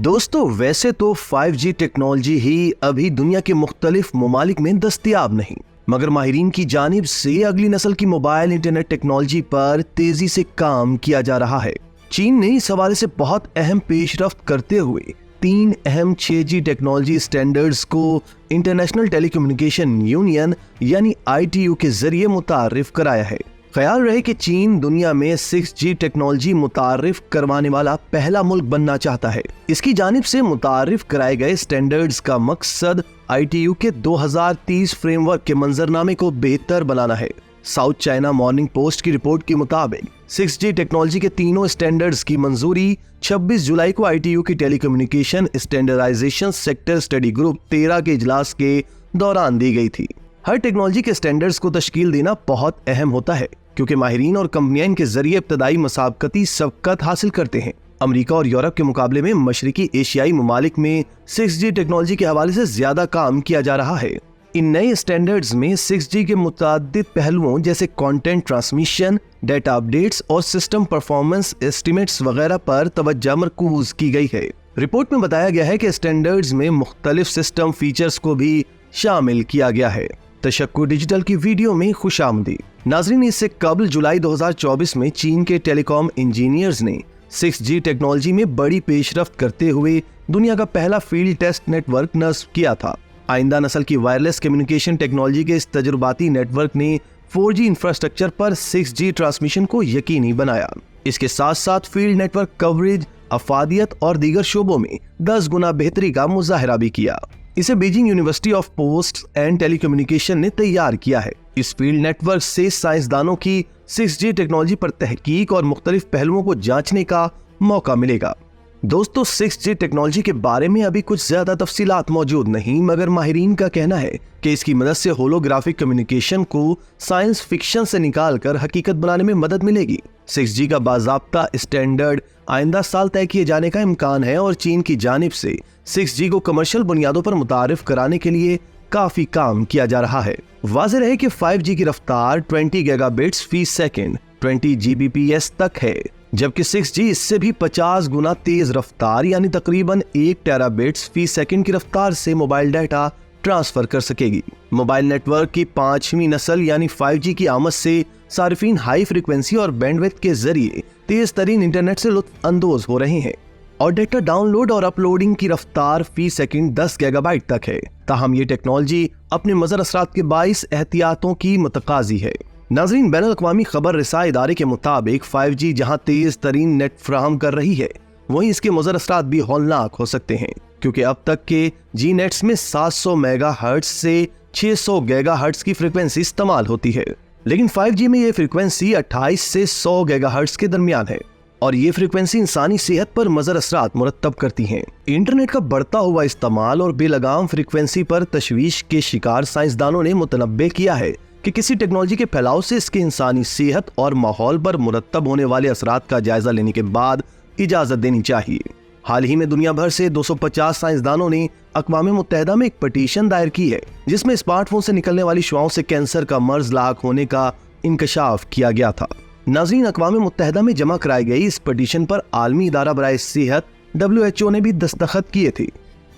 दोस्तों वैसे तो 5G टेक्नोलॉजी ही अभी दुनिया के मुख्तलिफ ममालिक में दस्तयाब नहीं, मगर माहिरीन की जानिब से अगली नस्ल की मोबाइल इंटरनेट टेक्नोलॉजी पर तेजी से काम किया जा रहा है। चीन ने इस हवाले से बहुत अहम पेशरफ्त करते हुए 3 अहम 6G टेक्नोलॉजी स्टैंडर्ड्स को इंटरनेशनल टेलीकम्युनिकेशन यूनियन यानी ITU के जरिए मुतारिफ कराया है। ख्याल रहे कि चीन दुनिया में 6G टेक्नोलॉजी मुतारिफ करवाने वाला पहला मुल्क बनना चाहता है। इसकी जानिब से मुतारिफ कराए गए स्टैंडर्ड्स का मकसद ITU के 2030 फ्रेमवर्क के मंजरनामे को बेहतर बनाना है। साउथ चाइना मॉर्निंग पोस्ट की रिपोर्ट के मुताबिक 6G टेक्नोलॉजी के तीनों स्टैंडर्ड्स की मंजूरी 26 जुलाई को ITU की telecommunication standardisation sector study group 13 के इजलास के दौरान दी गई थी। हर टेक्नोलॉजी के स्टैंडर्ड्स को तश्कील देना बहुत अहम होता है, क्योंकि माहिरीन और कंपनियां इनके जरिए इब्तदाई मसाबकती सबकत हासिल करते हैं। अमेरिका और यूरोप के मुकाबले में मशरकी एशियाई ममालिक में 6G टेक्नोलॉजी के हवाले से ज्यादा काम किया जा रहा है। इन नए स्टैंडर्ड्स में 6G के मुताद्दिद पहलुओं जैसे कंटेंट ट्रांसमिशन, डेटा अपडेट्स और सिस्टम परफॉर्मेंस एस्टिमेट्स वगैरह पर तवज्जो मरकूज की गई है। रिपोर्ट में बताया गया है कि स्टैंडर्ड्स में मुख्तलिफ सिस्टम फीचर्स को भी शामिल किया गया है। तशक्कु डिजिटल की वीडियो में खुशामदीद। नाज़रीन, इससे कबल जुलाई 2024 में चीन के टेलीकॉम इंजीनियर्स ने 6G टेक्नोलॉजी में बड़ी पेशरफ्त करते हुए दुनिया का पहला फील्ड टेस्ट नेटवर्क नस्ब किया था। आइंदा नस्ल की वायरलेस कम्युनिकेशन टेक्नोलॉजी के इस तजुर्बाती नेटवर्क ने 4G इंफ्रास्ट्रक्चर पर 6G ट्रांसमिशन को यकीनी बनाया। इसके साथ साथ फील्ड नेटवर्क कवरेज, अफादियत और दीगर शोबों में 10 गुना बेहतरी का मुजाहरा भी किया। इसे Beijing university of post and telecommunication ने तैयार किया है। इस फील्ड नेटवर्क से साइंसदानों की 6G टेक्नोलॉजी पर तहकीक और मुख्तलिफ पहलुओं को जांचने का मौका मिलेगा। दोस्तों 6G टेक्नोलॉजी के बारे में अभी कुछ ज्यादा तफसीलात मौजूद नहीं, मगर माहिरीन का कहना है कि इसकी मदद से होलोग्राफिक कम्युनिकेशन को साइंस फिक्शन से निकाल कर हकीकत बनाने में मदद मिलेगी। 6G का बाज़ाब्ता स्टैंडर्ड आइंदा साल तय किए जाने का इम्कान है और चीन की जानिब से 6G को कमर्शियल बुनियादों पर मुतारिफ कराने के लिए काफी काम किया जा रहा है। वाज़ेह रहे कि 5G की रफ्तार 20 गीगाबिट्स फी सेकंड 20 Gbps तक है, जबकि 6G इससे भी 50 गुना तेज रफ्तार यानी तकरीबन 1 टेराबिट्स फी सेकंड की रफ्तार से मोबाइल डाटा ट्रांसफर कर सकेगी। मोबाइल नेटवर्क की 5वीं नस्ल यानी 5G की आमद से सार्फिन हाई फ्रीक्वेंसी और बैंडविड्थ के जरिए तेज तरीन इंटरनेट से लुत्फ अंदोज हो रहे हैं और डेटा डाउनलोड और अपलोडिंग की रफ्तार फी सेकंड 10 गीगाबाइट तक है। ताहम ये टेक्नोलॉजी अपने मज़र असरात के बाइस एहतियातों की मुतकाजी है। नाज़रीन, बैनुल अक़वामी खबर रसा इदारे के मुताबिक 5G जहां तेज तरीन नेट फ्राहम कर रही है, वहीं इसके मज़र असरात भी हौलनाक हो सकते हैं, क्योंकि अब तक के जी नेट्स में 700 मेगाहर्ट्ज से 600 गीगाहर्ट्ज की फ्रीक्वेंसी इस्तेमाल होती है, लेकिन 5G में ये फ्रीक्वेंसी 28 से 100 गीगाहर्ट्ज के दरमियान है और ये फ्रीक्वेंसी इंसानी सेहत पर मज़र असरात मुरतब करती हैं। इंटरनेट का बढ़ता हुआ इस्तेमाल और बेलगाम फ्रीक्वेंसी पर तशवीश के शिकार साइंसदानों ने मुतनब्बे किया है कि किसी टेक्नोलॉजी के फैलाव से इसके इंसानी सेहत और माहौल पर मुरतब होने वाले असरात का जायजा लेने के बाद इजाजत देनी चाहिए। हाल ही में दुनिया भर से 250 साइंसदानों ने अक़वाम मुत्तहिदा में एक पटिशन दायर की है, जिसमें स्मार्टफोन से निकलने वाली शुआओं से कैंसर का मर्ज लाक होने का इंकशाफ किया गया था। नाज़रीन, अक़वाम मुत्तहिदा में जमा कराई गई इस पटिशन पर आलमी इदारा बराए सेहत WHO ने भी दस्तखत किए थे।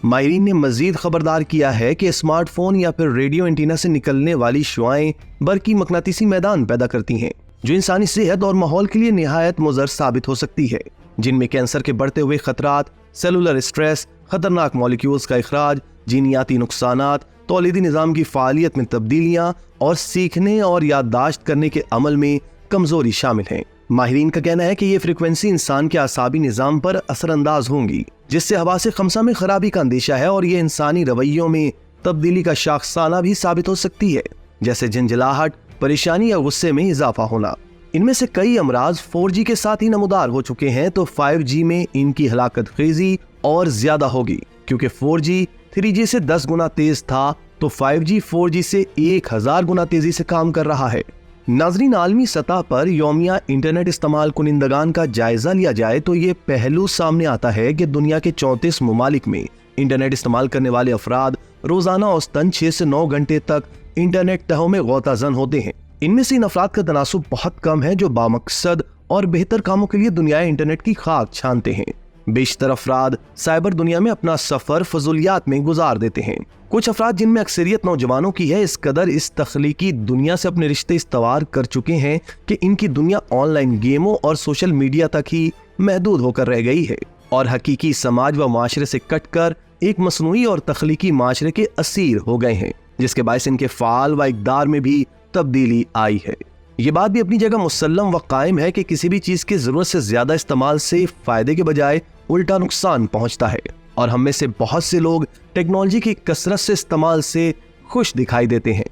माहिरीन ने मजीद खबरदार किया है कि स्मार्टफोन या फिर रेडियो एंटीना से निकलने वाली शुआएं बरकी मकनातीसी मैदान पैदा करती हैं, जो इंसानी सेहत और माहौल के लिए निहायत मुज़र साबित हो सकती है, जिनमें कैंसर के बढ़ते हुए खतरात, सेलुलर स्ट्रेस, खतरनाक मॉलिक्यूल्स का इखराज, जीनियाती नुकसानात, तौलीदी निज़ाम की फ़ालियत में तब्दीलियाँ और सीखने और याददाश्त करने के अमल में कमजोरी शामिल है। माहिरीन का कहना है कि ये फ्रीक्वेंसी इंसान के आसाबी निज़ाम पर असरअंदाज होंगी, जिससे हवासे खमसा में खराबी का अंदेशा है और ये इंसानी रवैयों में तब्दीली का शाखसाना भी साबित हो सकती है, जैसे झंझलाहट, परेशानी या गुस्से में इजाफा होना। इनमें से कई अमराज 4G के साथ ही नमूदार हो चुके हैं, तो 5G में इनकी हलाकत खेजी और ज्यादा होगी, क्योंकि 4G 3G से 10 गुना तेज था, तो 5G 4G से 1000 गुना तेजी से काम कर रहा है। नाज़रीन, आलमी सतह पर यौमिया इंटरनेट इस्तेमाल कुनिंदगान का जायजा लिया जाए तो ये पहलू सामने आता है कि दुनिया के 34 ममालिक में इंटरनेट इस्तेमाल करने वाले अफराद रोजाना औसतन 6 से 9 घंटे तक इंटरनेट तहों में गौताजन होते हैं। इनमें से इन अफराद का तनासुब बहुत कम है जो बामकसद और बेहतर कामों के लिए दुनिया इंटरनेट की खाक छानते हैं। बेशतर अफराद साइबर दुनिया में अपना सफर फजूलियात में गुजार देते हैं। कुछ अफराद, जिनमें अक्सरियत नौजवानों की है, इस कदर इस तख्लीकी दुनिया से अपने रिश्ते इस्तवार कर चुके हैं कि इनकी दुनिया ऑनलाइन गेमों और सोशल मीडिया तक ही महदूद होकर रह गई है और हकीकी समाज व माशरे से कटकर एक मसनूई और तख्लीकी माशरे के असीर हो गए हैं, जिसके बायस इनके फाल व इक़दार में भी तब्दीली आई है। ये बात भी अपनी जगह मुसल्लम व कायम है कि किसी भी चीज की जरूरत से ज्यादा इस्तेमाल से फायदे के बजाय उल्टा नुकसान पहुंचता है और हम में से बहुत से लोग टेक्नोलॉजी की कसरत से इस्तेमाल से खुश दिखाई देते हैं।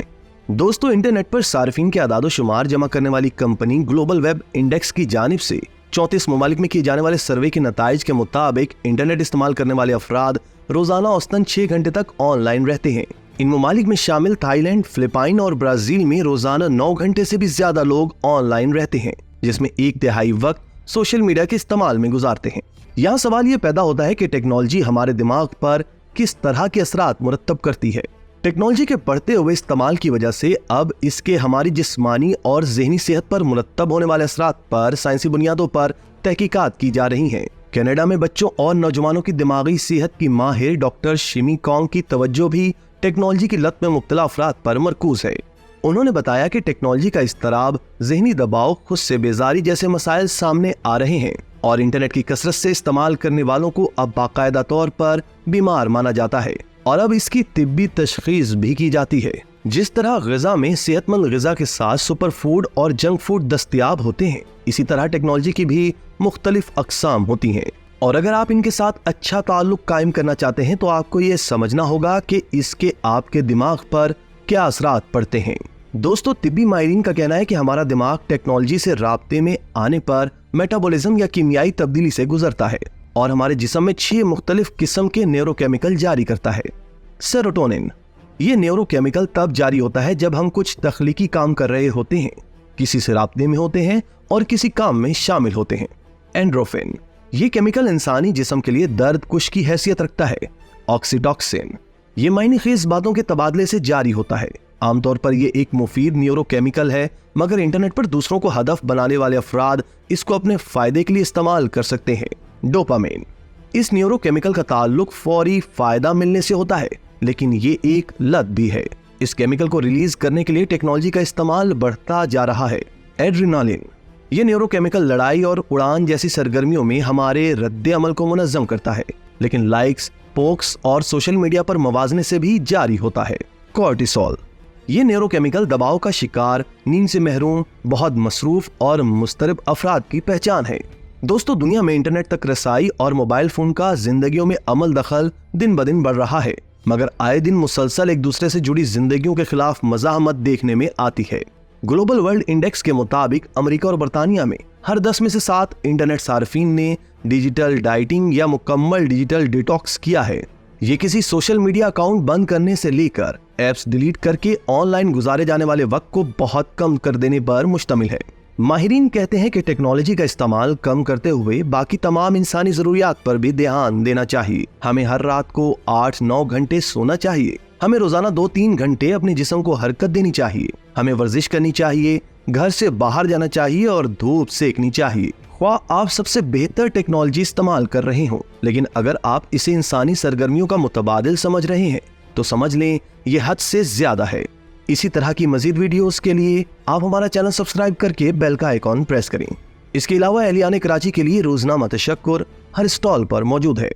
दोस्तों, इंटरनेट पर सार्फिन के आदाद शुमार जमा करने वाली कंपनी ग्लोबल वेब इंडेक्स की जानिब से 34 ममालिक में किए जाने वाले सर्वे के नताइज के मुताबिक इंटरनेट इस्तेमाल करने वाले अफराद रोजाना औसतन 6 घंटे तक ऑनलाइन रहते हैं। इन ममालिक में शामिल थाईलैंड, फिलिपाइन और ब्राजील में रोजाना 9 घंटे से भी ज्यादा लोग ऑनलाइन रहते हैं, जिसमें 1/3 वक्त सोशल मीडिया के इस्तेमाल में गुजारते हैं। यहाँ सवाल ये पैदा होता है कि टेक्नोलॉजी हमारे दिमाग पर किस तरह के असरात मुरत्तब करती है। टेक्नोलॉजी के बढ़ते हुए इस्तेमाल की वजह से अब इसके हमारी जिस्मानी और ज़हनी सेहत पर मुरत्तब होने वाले असरात पर साइंसी बुनियादों पर तहकीकात की जा रही हैं। कनाडा में बच्चों और नौजवानों की दिमागी सेहत की माहिर डॉक्टर शिमी कॉन्ग की तवज्जो भी टेक्नोलॉजी की लत में मुब्तला अफराद पर मरकूज है। उन्होंने बताया कि टेक्नोलॉजी का इस्तराब, ज़हनी दबाव, खुद से बेजारी जैसे मसाइल सामने आ रहे हैं और इंटरनेट की कसरत से इस्तेमाल करने वालों को अब बाकायदा तौर पर बीमार माना जाता है और अब इसकी तिब्बी तशखीस भी की जाती है। जिस तरह ग़िज़ा में सेहतमंद ग़िज़ा के साथ सुपर फूड और जंक फूड दस्तयाब होते हैं, इसी तरह टेक्नोलॉजी की भी मुख्तलिफ अक़साम होती हैं और अगर आप इनके साथ अच्छा ताल्लुक कायम करना चाहते हैं तो आपको ये समझना होगा कि इसके आपके दिमाग पर क्या असरात पड़ते हैं। दोस्तों, तिब्बी माहिरीन का कहना है कि हमारा दिमाग टेक्नोलॉजी से राब्ते में आने पर मेटाबॉलिज्म या कीमियाई तब्दीली से गुजरता है और हमारे जिस्म में 6 मुख्तलिफ किस्म के न्यूरोकेमिकल जारी करता है। सेरोटोनिन, ये न्यूरोकेमिकल तब जारी होता है जब हम कुछ तख्लीकी काम कर रहे होते हैं, किसी से राब्ते में होते हैं और किसी काम में शामिल होते हैं। एंड्रोफिन, ये केमिकल इंसानी जिस्म के लिए दर्द कुश की हैसियत रखता है। ऑक्सीटॉक्सिन, ये मायने खेज बातों के तबादले से जारी होता है। आमतौर पर ये एक मुफीद न्यूरोकेमिकल है, मगर इंटरनेट पर दूसरों को हदफ बनाने वाले अफराद इसको अपने फायदे के लिए इस्तेमाल कर सकते हैं। डोपामिन, इस न्यूरोकेमिकल का ताल्लुक फौरी फायदा मिलने से होता है, लेकिन ये एक लत भी है। इस केमिकल को रिलीज करने के लिए टेक्नोलॉजी का इस्तेमाल बढ़ता जा रहा है। एड्रेनालिन, ये न्यूरोकेमिकल लड़ाई और उड़ान जैसी सरगर्मियों में हमारे रद्द अमल को मुनज़्ज़म करता है, लेकिन लाइक्स, पोक्स और सोशल मीडिया पर मवाजने से भी जारी होता है। कॉर्टिसोल, ये न्यूरोकेमिकल दबाव का शिकार, नींद से महरूम, बहुत मसरूफ और मुस्तरब अफराद की पहचान है। दोस्तों, दुनिया में इंटरनेट तक रसाई और मोबाइल फोन का जिंदगियों में अमल दखल दिन ब दिन बढ़ रहा है, मगर आए दिन मुसलसल एक दूसरे से जुड़ी जिंदगियों के खिलाफ मज़ाहमत देखने में आती है। ग्लोबल वर्ल्ड इंडेक्स के मुताबिक अमेरिका और बरतानिया में हर 10 में से 7 इंटरनेट सार्फिन ने डिजिटल डाइटिंग या मुकम्मल डिजिटल डिटॉक्स किया है। ये किसी सोशल मीडिया अकाउंट बंद करने से लेकर ऐप्स डिलीट करके ऑनलाइन गुजारे जाने वाले वक्त को बहुत कम कर देने पर मुश्तमिल है। माहिरीन कहते हैं कि टेक्नोलॉजी का इस्तेमाल कम करते हुए बाकी तमाम इंसानी जरूरियात पर भी ध्यान देना चाहिए। हमें हर रात को 8-9 घंटे सोना चाहिए। हमें रोजाना 2-3 घंटे अपने जिस्म को हरकत देनी चाहिए। हमें वर्जिश करनी चाहिए, घर से बाहर जाना चाहिए और धूप सेकनी चाहिए। ख्वाह आप सबसे बेहतर टेक्नोलॉजी इस्तेमाल कर रहे हो, लेकिन अगर आप इसे इंसानी सरगर्मियों का मुतबादिल समझ रहे हैं तो समझ लें ये हद से ज्यादा है। इसी तरह की मजीद वीडियोस के लिए आप हमारा चैनल सब्सक्राइब करके बेल का आइकॉन प्रेस करें। इसके अलावा एहलियान कराची के लिए रोजनामा तशक्कुर हर स्टॉल पर मौजूद है।